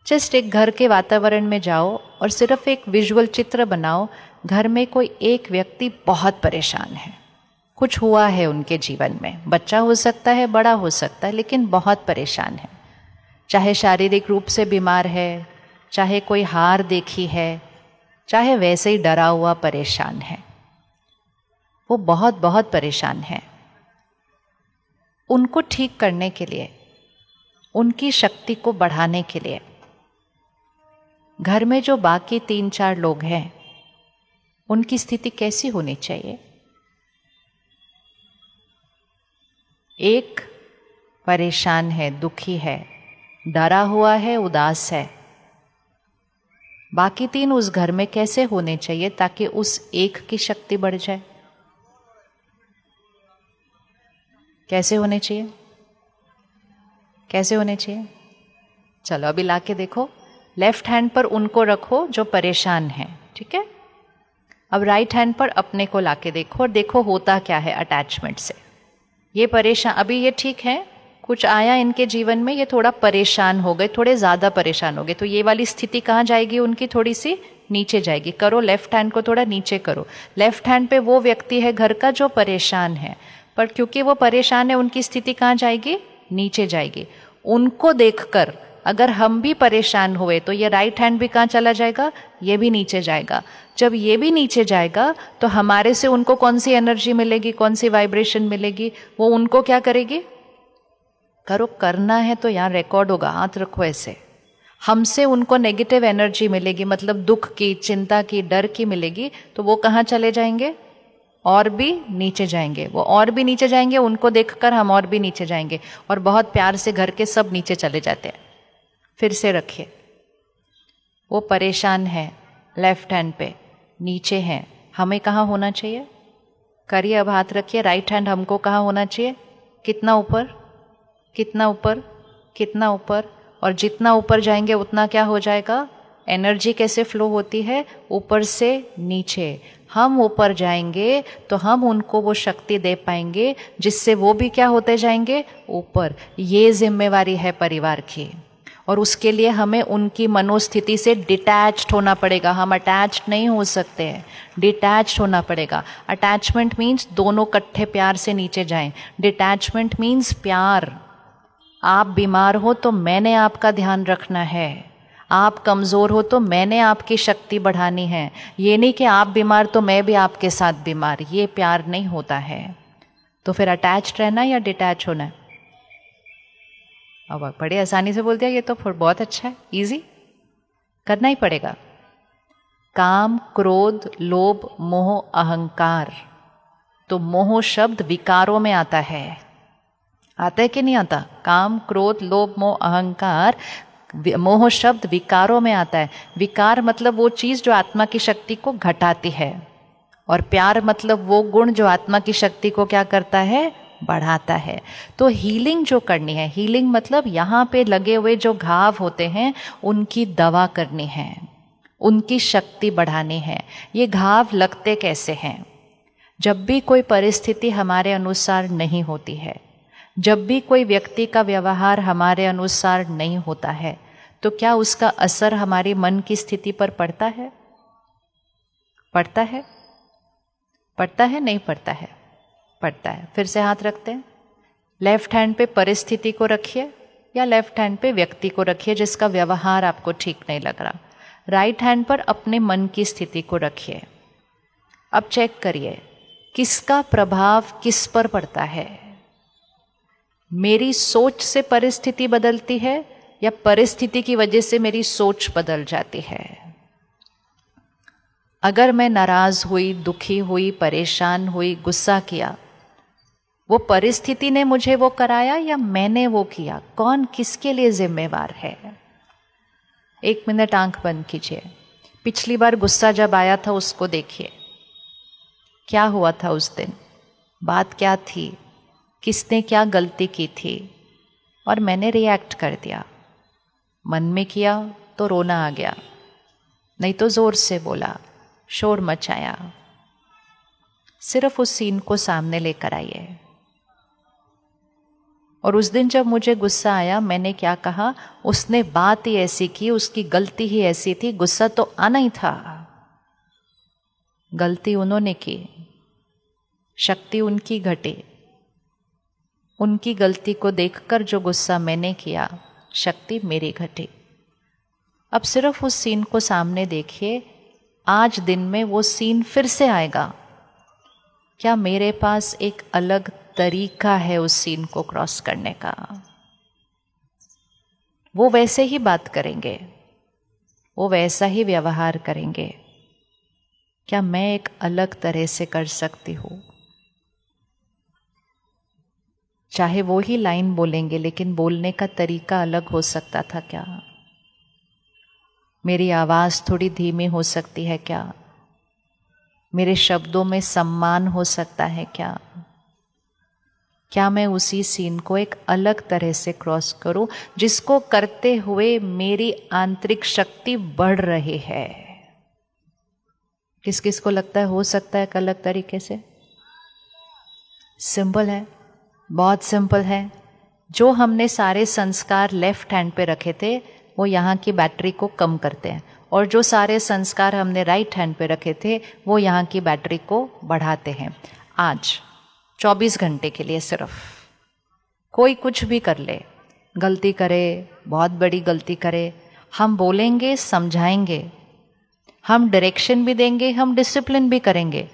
Just एक घर के वातावरण में जाओ और सिर्फ एक विजुअल चित्र बनाओ। घर में कोई एक व्यक्ति बहुत परेशान है, कुछ हुआ है उनके जीवन में, बच्चा हो सकता है, बड़ा हो सकता है, लेकिन बहुत परेशान है। चाहे शारीरिक रूप से बीमार है, चाहे कोई हार देखी है, चाहे वैसे ही डरा हुआ परेशान है, वो बहुत बहुत परेशान है। उनको ठीक करने के लिए, उनकी शक्ति को बढ़ाने के लिए घर में जो बाकी 3-4 लोग हैं उनकी स्थिति कैसी होनी चाहिए? एक परेशान है, दुखी है, डरा हुआ है, उदास है। बाकी 3 उस घर में कैसे होने चाहिए ताकि उस एक की शक्ति बढ़ जाए? कैसे होने चाहिए? कैसे होने चाहिए? चलो अभी लाके देखो। लेफ्ट हैंड पर उनको रखो जो परेशान है, ठीक है। अब राइट हैंड पर अपने को लाके देखो और देखो होता क्या है अटैचमेंट से। ये परेशान, अभी ये ठीक है, कुछ आया इनके जीवन में, ये थोड़ा परेशान हो गए, थोड़े ज़्यादा परेशान हो गए, तो ये वाली स्थिति कहाँ जाएगी उनकी? थोड़ी सी नीचे जाएगी। करो, लेफ्ट हैंड को थोड़ा नीचे करो। लेफ्ट हैंड पे वो व्यक्ति है घर का जो परेशान है, पर क्योंकि वो परेशान है उनकी स्थिति कहाँ जाएगी? नीचे जाएगी। उनको देखकर अगर हम भी परेशान हुए तो ये राइट हैंड भी कहाँ चला जाएगा? ये भी नीचे जाएगा। जब ये भी नीचे जाएगा तो हमारे से उनको कौन सी एनर्जी मिलेगी, कौन सी वाइब्रेशन मिलेगी? वो उनको क्या करेगी? करो, करना है तो यहाँ रिकॉर्ड होगा, हाथ रखो ऐसे। हमसे उनको नेगेटिव एनर्जी मिलेगी, मतलब दुख की, चिंता की, डर की मिलेगी, तो वो कहाँ चले जाएंगे? और भी नीचे जाएंगे। वो और भी नीचे जाएंगे, उनको देखकर हम और भी नीचे जाएंगे, और बहुत प्यार से घर के सब नीचे चले जाते हैं। फिर से रखिए, वो परेशान है, लेफ्ट हैंड पे नीचे हैं, हमें कहाँ होना चाहिए? करिए, अब हाथ रखिए। राइट हैंड हमको कहाँ होना चाहिए? कितना ऊपर, कितना ऊपर, कितना ऊपर। और जितना ऊपर जाएंगे उतना क्या हो जाएगा? एनर्जी कैसे फ्लो होती है? ऊपर से नीचे। हम ऊपर जाएंगे तो हम उनको वो शक्ति दे पाएंगे जिससे वो भी क्या होते जाएंगे? ऊपर। ये जिम्मेवारी है परिवार की, और उसके लिए हमें उनकी मनोस्थिति से डिटैच्ड होना पड़ेगा। हम अटैच्ड नहीं हो सकते हैं, डिटैच्ड होना पड़ेगा। अटैचमेंट मीन्स दोनों इकट्ठे प्यार से नीचे जाएं। डिटैचमेंट मीन्स प्यार। आप बीमार हो तो मैंने आपका ध्यान रखना है, आप कमज़ोर हो तो मैंने आपकी शक्ति बढ़ानी है। ये नहीं कि आप बीमार तो मैं भी आपके साथ बीमार, ये प्यार नहीं होता है। तो फिर अटैच्ड रहना या डिटैच होना? अब बड़े आसानी से बोल दिया, ये तो फिर बहुत अच्छा है, इजी। करना ही पड़ेगा। काम, क्रोध, लोभ, मोह, अहंकार। तो मोह शब्द विकारों में आता है। आता है कि नहीं आता? काम, क्रोध, लोभ, मोह, अहंकार। मोह शब्द विकारों में आता है। विकार मतलब वो चीज जो आत्मा की शक्ति को घटाती है, और प्यार मतलब वो गुण जो आत्मा की शक्ति को क्या करता है? बढ़ाता है। तो हीलिंग जो करनी है, हीलिंग मतलब यहाँ पे लगे हुए जो घाव होते हैं उनकी दवा करनी है, उनकी शक्ति बढ़ानी है। ये घाव लगते कैसे हैं? जब भी कोई परिस्थिति हमारे अनुसार नहीं होती है, जब भी कोई व्यक्ति का व्यवहार हमारे अनुसार नहीं होता है, तो क्या उसका असर हमारी मन की स्थिति पर पड़ता है? पड़ता है? पड़ता है? नहीं पड़ता है? पड़ता है। फिर से हाथ रखते हैं। लेफ्ट हैंड पे परिस्थिति को रखिए या लेफ्ट हैंड पे व्यक्ति को रखिए जिसका व्यवहार आपको ठीक नहीं लग रहा। राइट हैंड पर अपने मन की स्थिति को रखिए। अब चेक करिए किसका प्रभाव किस पर पड़ता है। मेरी सोच से परिस्थिति बदलती है या परिस्थिति की वजह से मेरी सोच बदल जाती है? अगर मैं नाराज हुई, दुखी हुई, परेशान हुई, गुस्सा किया, वो परिस्थिति ने मुझे वो कराया या मैंने वो किया? कौन किसके लिए जिम्मेवार है? 1 मिनट आंख बंद कीजिए। पिछली बार गुस्सा जब आया था उसको देखिए, क्या हुआ था उस दिन, बात क्या थी, किसने क्या गलती की थी, और मैंने रिएक्ट कर दिया। मन में किया तो रोना आ गया, नहीं तो जोर से बोला, शोर मचाया। सिर्फ उस सीन को सामने लेकर आइए और उस दिन जब मुझे गुस्सा आया, मैंने क्या कहा, उसने बात ही ऐसी की, उसकी गलती ही ऐसी थी, गुस्सा तो आना ही था। गलती उन्होंने की, शक्ति उनकी घटी। उनकी गलती को देखकर जो गुस्सा मैंने किया, शक्ति मेरी घटी। अब सिर्फ उस सीन को सामने देखिए, आज दिन में वो सीन फिर से आएगा। क्या मेरे पास एक अलग तरीका है उस सीन को क्रॉस करने का? वो वैसे ही बात करेंगे, वो वैसा ही व्यवहार करेंगे। क्या मैं एक अलग तरह से कर सकती हूँ? चाहे वो ही लाइन बोलेंगे, लेकिन बोलने का तरीका अलग हो सकता था क्या? मेरी आवाज़ थोड़ी धीमी हो सकती है क्या? मेरे शब्दों में सम्मान हो सकता है क्या? क्या मैं उसी सीन को एक अलग तरह से क्रॉस करूं, जिसको करते हुए मेरी आंतरिक शक्ति बढ़ रही है? किस किस को लगता है हो सकता है एक अलग तरीके से? सिंपल है, बहुत सिंपल है। जो हमने सारे संस्कार लेफ्ट हैंड पे रखे थे, वो यहाँ की बैटरी को कम करते हैं, और जो सारे संस्कार हमने राइट हैंड पे रखे थे, वो यहाँ की बैटरी को बढ़ाते हैं। आज 24 घंटे के लिए सिर्फ कोई कुछ भी कर ले, गलती करे, बहुत बड़ी गलती करे, हम बोलेंगे, समझाएंगे, हम डायरेक्शन भी देंगे, हम डिसिप्लिन भी करेंगे,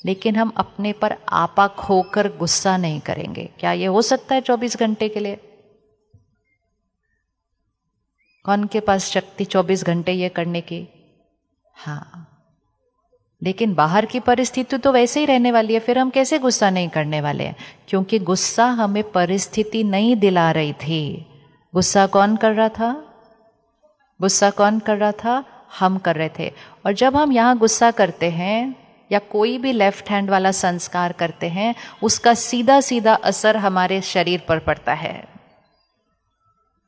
लेकिन हम अपने पर आपा खोकर गुस्सा नहीं करेंगे। क्या ये हो सकता है 24 घंटे के लिए? कौन के पास शक्ति 24 घंटे ये करने की? हाँ, लेकिन बाहर की परिस्थिति तो वैसे ही रहने वाली है, फिर हम कैसे गुस्सा नहीं करने वाले हैं? क्योंकि गुस्सा हमें परिस्थिति नहीं दिला रही थी। गुस्सा कौन कर रहा था? गुस्सा कौन कर रहा था? हम कर रहे थे। और जब हम यहाँ गुस्सा करते हैं या कोई भी लेफ्ट हैंड वाला संस्कार करते हैं, उसका सीधा सीधा असर हमारे शरीर पर पड़ता है।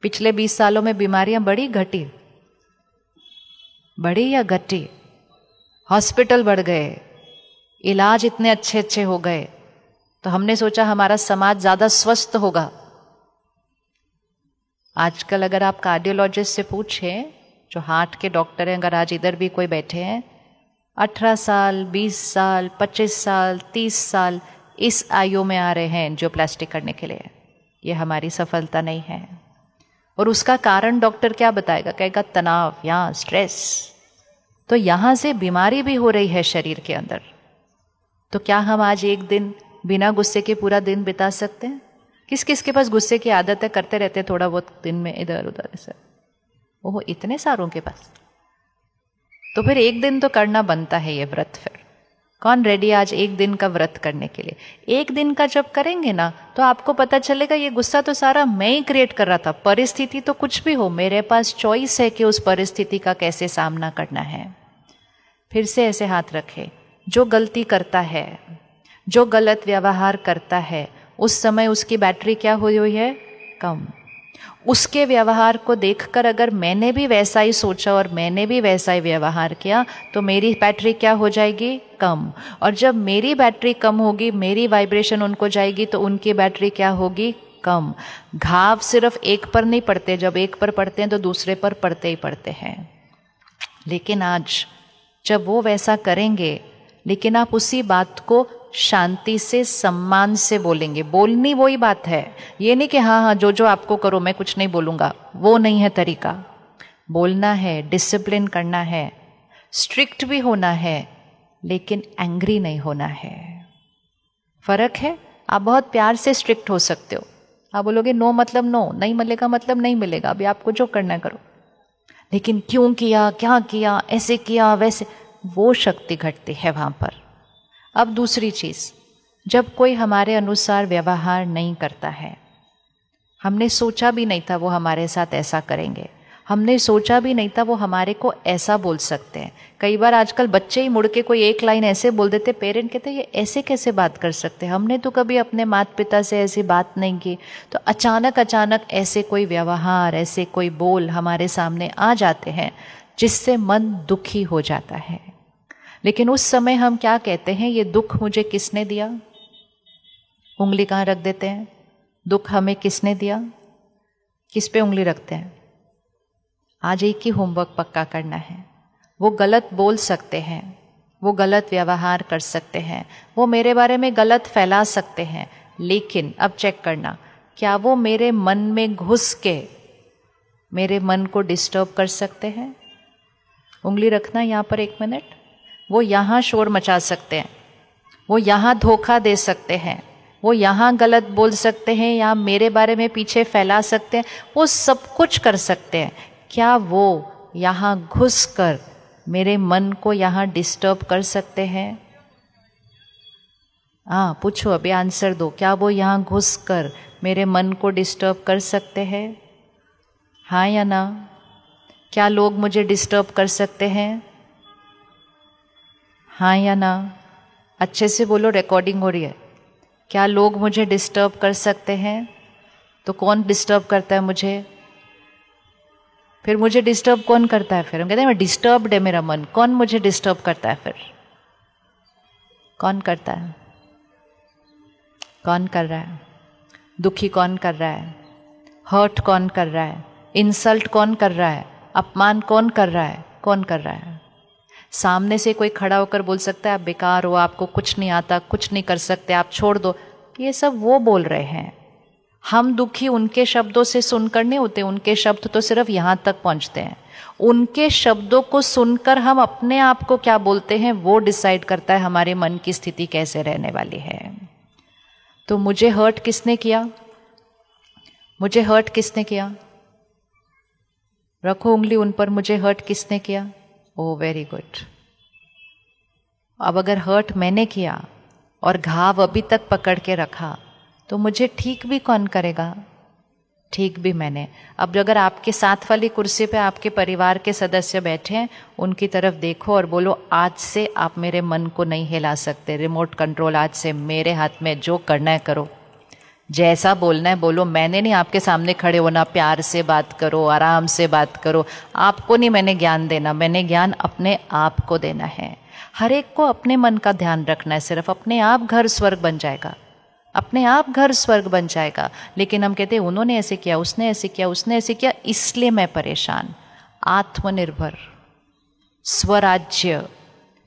पिछले 20 सालों में बीमारियां बढ़ी घटी? बढ़ी या घटी? हॉस्पिटल बढ़ गए, इलाज इतने अच्छे अच्छे हो गए, तो हमने सोचा हमारा समाज ज्यादा स्वस्थ होगा। आजकल अगर आप कार्डियोलॉजिस्ट से पूछें, जो हार्ट के डॉक्टर हैं, अगर आज इधर भी कोई बैठे हैं, 18 साल, 20 साल, 25 साल, 30 साल इस आयु में आ रहे हैं एंजियोप्लास्टी करने के लिए। ये हमारी सफलता नहीं है। और उसका कारण डॉक्टर क्या बताएगा? कहेगा तनाव या स्ट्रेस। तो यहां से बीमारी भी हो रही है शरीर के अंदर। तो क्या हम आज एक दिन बिना गुस्से के पूरा दिन बिता सकते हैं? किस किस के पास गुस्से की आदत है, करते रहते थोड़ा बहुत दिन में इधर उधर ऐसा? ओह, इतने सारों के पास। तो फिर एक दिन तो करना बनता है ये व्रत। फिर कौन रेडी आज एक दिन का व्रत करने के लिए? एक दिन का जब करेंगे ना, तो आपको पता चलेगा ये गुस्सा तो सारा मैं ही क्रिएट कर रहा था। परिस्थिति तो कुछ भी हो, मेरे पास चॉइस है कि उस परिस्थिति का कैसे सामना करना है। फिर से ऐसे हाथ रखे। जो गलती करता है, जो गलत व्यवहार करता है, उस समय उसकी बैटरी क्या हुई हुई है? कम। उसके व्यवहार को देखकर अगर मैंने भी वैसा ही सोचा और मैंने भी वैसा ही व्यवहार किया, तो मेरी बैटरी क्या हो जाएगी? कम। और जब मेरी बैटरी कम होगी, मेरी वाइब्रेशन उनको जाएगी, तो उनकी बैटरी क्या होगी? कम। घाव सिर्फ एक पर नहीं पड़ते, जब एक पर पड़ते हैं तो दूसरे पर पड़ते ही पड़ते हैं। लेकिन आज जब वो वैसा करेंगे, लेकिन आप उसी बात को शांति से, सम्मान से बोलेंगे। बोलनी वही बात है, ये नहीं कि हाँ हाँ जो जो आपको करो मैं कुछ नहीं बोलूँगा, वो नहीं है तरीका। बोलना है, डिसिप्लिन करना है, स्ट्रिक्ट भी होना है, लेकिन एंग्री नहीं होना है। फर्क है। आप बहुत प्यार से स्ट्रिक्ट हो सकते हो। आप बोलोगे नो मतलब नो, नहीं मिलेगा मतलब नहीं मिलेगा, अभी आपको जो करना है करो। लेकिन क्यों किया, क्या किया, ऐसे किया, वैसे, वो शक्ति घटती है वहाँ पर। अब दूसरी चीज़, जब कोई हमारे अनुसार व्यवहार नहीं करता है, हमने सोचा भी नहीं था वो हमारे साथ ऐसा करेंगे, हमने सोचा भी नहीं था वो हमारे को ऐसा बोल सकते हैं। कई बार आजकल बच्चे ही मुड़ के कोई एक लाइन ऐसे बोल देते, पेरेंट कहते ये ऐसे कैसे बात कर सकते हैं, हमने तो कभी अपने माता पिता से ऐसी बात नहीं की। तो अचानक ऐसे कोई व्यवहार, ऐसे कोई बोल हमारे सामने आ जाते हैं, जिससे मन दुखी हो जाता है। लेकिन उस समय हम क्या कहते हैं? ये दुख मुझे किसने दिया? उंगली कहाँ रख देते हैं? दुख हमें किसने दिया? किस पे उंगली रखते हैं? आज एक ही होमवर्क पक्का करना है। वो गलत बोल सकते हैं, वो गलत व्यवहार कर सकते हैं, वो मेरे बारे में गलत फैला सकते हैं, लेकिन अब चेक करना, क्या वो मेरे मन में घुस के मेरे मन को डिस्टर्ब कर सकते हैं? उंगली रखना यहाँ पर 1 मिनट। वो यहाँ शोर मचा सकते हैं, वो यहाँ धोखा दे सकते हैं, वो यहाँ गलत बोल सकते हैं, या मेरे बारे में पीछे फैला सकते हैं, वो सब कुछ कर सकते हैं। क्या वो यहाँ घुस कर मेरे मन को यहाँ डिस्टर्ब कर सकते हैं? हाँ, पूछो, अभी आंसर दो। क्या वो यहाँ घुस कर मेरे मन को डिस्टर्ब कर सकते हैं? हाँ या ना? क्या लोग मुझे डिस्टर्ब कर सकते हैं? हाँ या ना? अच्छे से बोलो, रिकॉर्डिंग हो रही है। क्या लोग मुझे डिस्टर्ब कर सकते हैं? तो कौन डिस्टर्ब करता है मुझे? फिर मुझे डिस्टर्ब कौन करता है? फिर हम कहते हैं डिस्टर्ब्ड है मेरा मन। कौन मुझे डिस्टर्ब करता है? फिर कौन करता है? कौन कर रहा है? दुखी कौन कर रहा है? हर्ट कौन कर रहा है? इंसल्ट कौन कर रहा है? अपमान कौन कर रहा है? कौन कर रहा है? सामने से कोई खड़ा होकर बोल सकता है आप बेकार हो, आपको कुछ नहीं आता, कुछ नहीं कर सकते, आप छोड़ दो। ये सब वो बोल रहे हैं। हम दुखी उनके शब्दों से सुनकर नहीं होते, उनके शब्द तो सिर्फ यहाँ तक पहुँचते हैं। उनके शब्दों को सुनकर हम अपने आप को क्या बोलते हैं वो डिसाइड करता है हमारे मन की स्थिति कैसे रहने वाली है। तो मुझे हर्ट किसने किया? मुझे हर्ट किसने किया? रखो उंगली उन पर। मुझे हर्ट किसने किया? Oh very good. अब अगर हर्ट मैंने किया और घाव अभी तक पकड़ के रखा, तो मुझे ठीक भी कौन करेगा? ठीक भी मैंने। अब अगर आपके साथ वाली कुर्सी पे आपके परिवार के सदस्य बैठे हैं, उनकी तरफ देखो और बोलो आज से आप मेरे मन को नहीं हिला सकते। रिमोट कंट्रोल आज से मेरे हाथ में, जो करना है करो, जैसा बोलना है बोलो। मैंने नहीं आपके सामने खड़े होना, प्यार से बात करो, आराम से बात करो। आपको नहीं मैंने ज्ञान देना, मैंने ज्ञान अपने आप को देना है। हर एक को अपने मन का ध्यान रखना है, सिर्फ अपने आप घर स्वर्ग बन जाएगा, अपने आप घर स्वर्ग बन जाएगा। लेकिन हम कहते हैं उन्होंने ऐसे किया, उसने ऐसे किया, उसने ऐसे किया, इसलिए मैं परेशान। आत्मनिर्भर, स्वराज्य,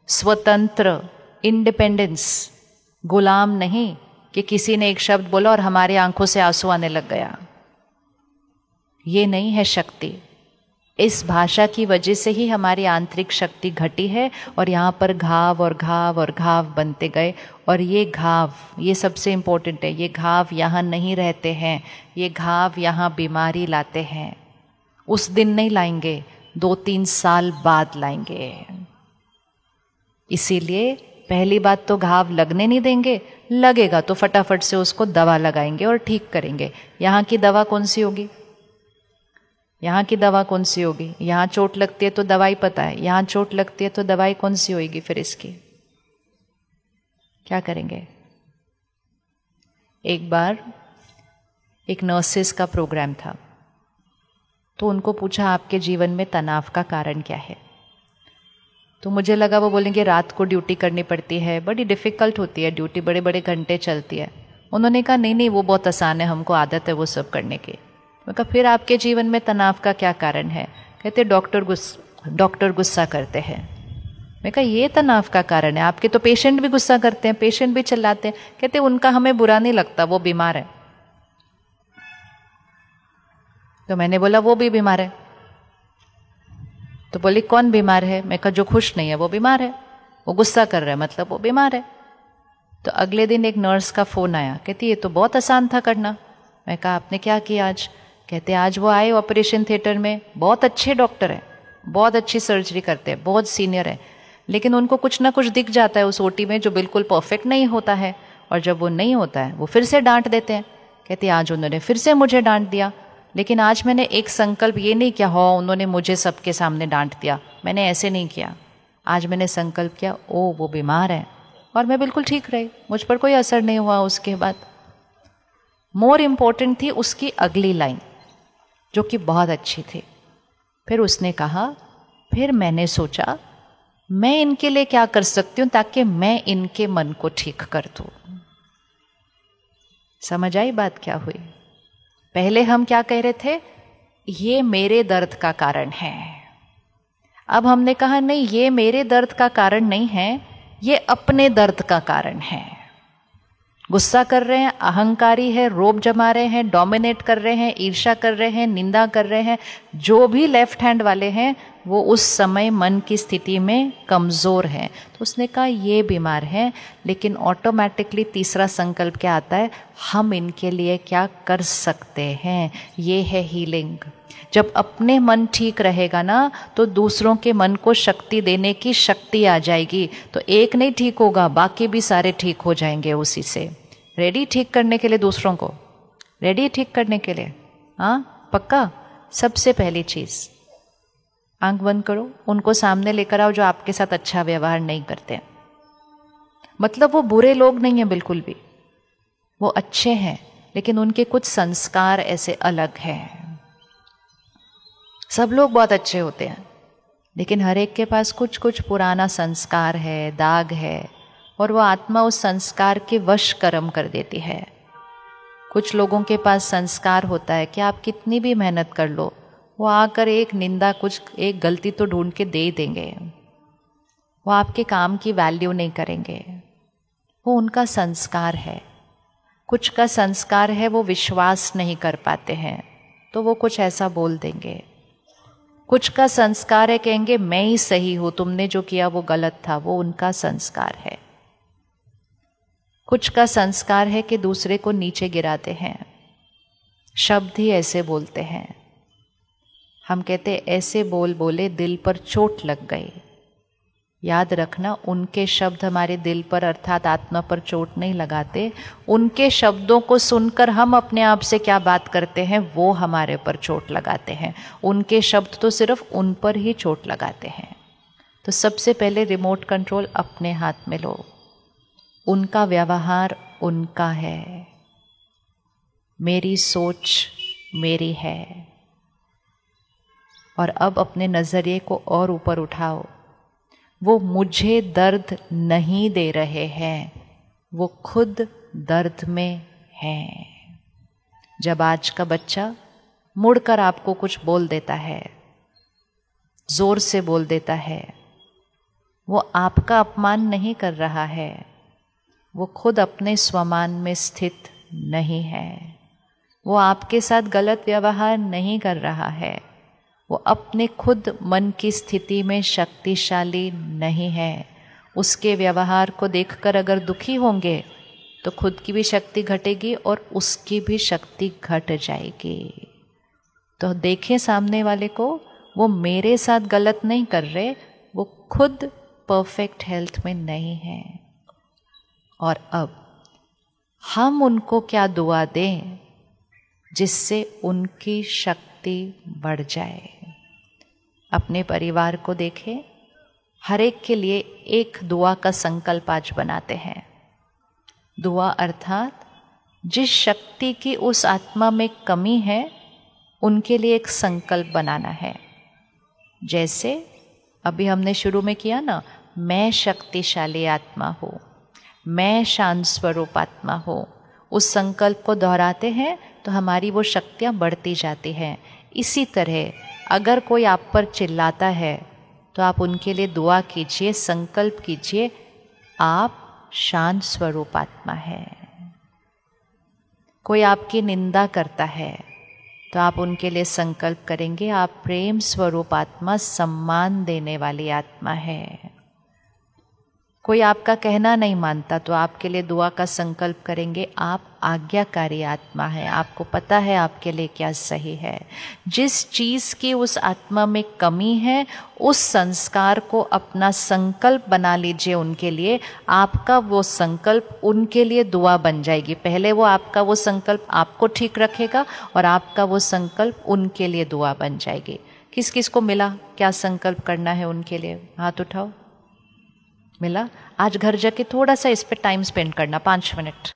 स्वतंत्र, इंडिपेंडेंस, गुलाम नहीं कि किसी ने एक शब्द बोला और हमारी आंखों से आंसू आने लग गया। ये नहीं है शक्ति। इस भाषा की वजह से ही हमारी आंतरिक शक्ति घटी है और यहाँ पर घाव और घाव और घाव बनते गए। और ये घाव, ये सबसे इम्पोर्टेंट है, ये घाव यहाँ नहीं रहते हैं, ये घाव यहाँ बीमारी लाते हैं। उस दिन नहीं लाएंगे, 2-3 साल बाद लाएंगे। इसीलिए पहली बात तो घाव लगने नहीं देंगे, लगेगा तो फटाफट से उसको दवा लगाएंगे और ठीक करेंगे। यहाँ की दवा कौन सी होगी? यहाँ की दवा कौन सी होगी? यहाँ चोट लगती है तो दवाई पता है, यहाँ चोट लगती है तो दवाई कौन सी होगी? फिर इसकी क्या करेंगे? एक बार एक नर्सेस का प्रोग्राम था, तो उनको पूछा आपके जीवन में तनाव का कारण क्या है? तो मुझे लगा वो बोलेंगे रात को ड्यूटी करनी पड़ती है, बड़ी डिफ़िकल्ट होती है ड्यूटी, बड़े बड़े घंटे चलती है। उन्होंने कहा नहीं नहीं, वो बहुत आसान है, हमको आदत है वो सब करने की। मैं कहा फिर आपके जीवन में तनाव का क्या कारण है? कहते डॉक्टर गुस्सा करते हैं। मैं कहा ये तनाव का कारण है? आपके तो पेशेंट भी गुस्सा करते हैं, पेशेंट भी चिल्लाते हैं। कहते उनका हमें बुरा नहीं लगता, वो बीमार है। तो मैंने बोला वो भी बीमार है। तो बोली कौन बीमार है? मैं कहा जो खुश नहीं है वो बीमार है, वो गुस्सा कर रहा है मतलब वो बीमार है। तो अगले दिन एक नर्स का फ़ोन आया, कहती ये तो बहुत आसान था करना। मैं कहा आपने क्या किया आज? कहते आज वो आए ऑपरेशन थिएटर में, बहुत अच्छे डॉक्टर हैं, बहुत अच्छी सर्जरी करते हैं, बहुत सीनियर है, लेकिन उनको कुछ ना कुछ दिख जाता है उस ओटी में जो बिल्कुल परफेक्ट नहीं होता है, और जब वो नहीं होता है वो फिर से डांट देते हैं। कहते आज उन्होंने फिर से मुझे डांट दिया, लेकिन आज मैंने एक संकल्प ये नहीं किया हो उन्होंने मुझे सबके सामने डांट दिया, मैंने ऐसे नहीं किया। आज मैंने संकल्प किया ओ वो बीमार है, और मैं बिल्कुल ठीक रही, मुझ पर कोई असर नहीं हुआ उसके बाद। मोर इम्पोर्टेंट थी उसकी अगली लाइन जो कि बहुत अच्छी थी। फिर उसने कहा फिर मैंने सोचा मैं इनके लिए क्या कर सकती हूँ ताकि मैं इनके मन को ठीक कर दूँ। समझ आई बात क्या हुई? पहले हम क्या कह रहे थे, ये मेरे दर्द का कारण है। अब हमने कहा नहीं, ये मेरे दर्द का कारण नहीं है, ये अपने दर्द का कारण है। गुस्सा कर रहे हैं, अहंकारी है, रोब जमा रहे हैं, डोमिनेट कर रहे हैं, ईर्ष्या कर रहे हैं, निंदा कर रहे हैं, जो भी लेफ्ट हैंड वाले हैं वो उस समय मन की स्थिति में कमज़ोर हैं। तो उसने कहा ये बीमार हैं, लेकिन ऑटोमेटिकली तीसरा संकल्प क्या आता है, हम इनके लिए क्या कर सकते हैं। ये है हीलिंग। जब अपने मन ठीक रहेगा ना, तो दूसरों के मन को शक्ति देने की शक्ति आ जाएगी। तो एक नहीं ठीक होगा, बाकी भी सारे ठीक हो जाएंगे उसी से। रेडी ठीक करने के लिए दूसरों को, रेडी ठीक करने के लिए? हाँ पक्का। सबसे पहली चीज़, आंख बंद करो, उनको सामने लेकर आओ जो आपके साथ अच्छा व्यवहार नहीं करते। मतलब वो बुरे लोग नहीं हैं बिल्कुल भी, वो अच्छे हैं, लेकिन उनके कुछ संस्कार ऐसे अलग हैं। सब लोग बहुत अच्छे होते हैं, लेकिन हर एक के पास कुछ कुछ पुराना संस्कार है, दाग है, और वो आत्मा उस संस्कार के वश कर्म कर देती है। कुछ लोगों के पास संस्कार होता है कि आप कितनी भी मेहनत कर लो, वो आकर एक निंदा, कुछ एक गलती तो ढूंढ के दे ही देंगे। वो आपके काम की वैल्यू नहीं करेंगे, वो उनका संस्कार है। कुछ का संस्कार है वो विश्वास नहीं कर पाते हैं, तो वो कुछ ऐसा बोल देंगे। कुछ का संस्कार है कहेंगे मैं ही सही हूं, तुमने जो किया वो गलत था, वो उनका संस्कार है। कुछ का संस्कार है कि दूसरे को नीचे गिराते हैं, शब्द ही ऐसे बोलते हैं। हम कहते ऐसे बोल बोले दिल पर चोट लग गई। याद रखना, उनके शब्द हमारे दिल पर अर्थात आत्मा पर चोट नहीं लगाते। उनके शब्दों को सुनकर हम अपने आप से क्या बात करते हैं वो हमारे पर चोट लगाते हैं। उनके शब्द तो सिर्फ उन पर ही चोट लगाते हैं। तो सबसे पहले रिमोट कंट्रोल अपने हाथ में लो। उनका व्यवहार उनका है, मेरी सोच मेरी है। और अब अपने नज़रिए को और ऊपर उठाओ। वो मुझे दर्द नहीं दे रहे हैं, वो खुद दर्द में हैं। जब आज का बच्चा मुड़कर आपको कुछ बोल देता है, जोर से बोल देता है, वो आपका अपमान नहीं कर रहा है, वो खुद अपने स्वमान में स्थित नहीं है। वो आपके साथ गलत व्यवहार नहीं कर रहा है, वो अपने खुद मन की स्थिति में शक्तिशाली नहीं है। उसके व्यवहार को देखकर अगर दुखी होंगे तो खुद की भी शक्ति घटेगी और उसकी भी शक्ति घट जाएगी। तो देखें सामने वाले को, वो मेरे साथ गलत नहीं कर रहे, वो खुद परफेक्ट हेल्थ में नहीं है। और अब हम उनको क्या दुआ दें जिससे उनकी शक्ति बढ़ जाए। अपने परिवार को देखें, हर एक के लिए एक दुआ का संकल्प आज बनाते हैं। दुआ अर्थात जिस शक्ति की उस आत्मा में कमी है उनके लिए एक संकल्प बनाना है। जैसे अभी हमने शुरू में किया ना, मैं शक्तिशाली आत्मा हूँ, मैं शांत स्वरूप आत्मा हूँ। उस संकल्प को दोहराते हैं तो हमारी वो शक्तियाँ बढ़ती जाती हैं। इसी तरह अगर कोई आप पर चिल्लाता है तो आप उनके लिए दुआ कीजिए, संकल्प कीजिए, आप शांत स्वरूप आत्मा है। कोई आपकी निंदा करता है तो आप उनके लिए संकल्प करेंगे, आप प्रेम स्वरूप आत्मा, सम्मान देने वाली आत्मा है। कोई आपका कहना नहीं मानता तो आपके लिए दुआ का संकल्प करेंगे, आप आज्ञाकारी आत्मा है, आपको पता है आपके लिए क्या सही है। जिस चीज़ की उस आत्मा में कमी है उस संस्कार को अपना संकल्प बना लीजिए उनके लिए। आपका वो संकल्प उनके लिए दुआ बन जाएगी। पहले वो आपका वो संकल्प आपको ठीक रखेगा और आपका वो संकल्प उनके लिए दुआ बन जाएगी। किस किस को मिला क्या संकल्प करना है उनके लिए? हाथ उठाओ। मिला? आज घर जाके थोड़ा सा इस पे टाइम स्पेंड करना, 5 मिनट।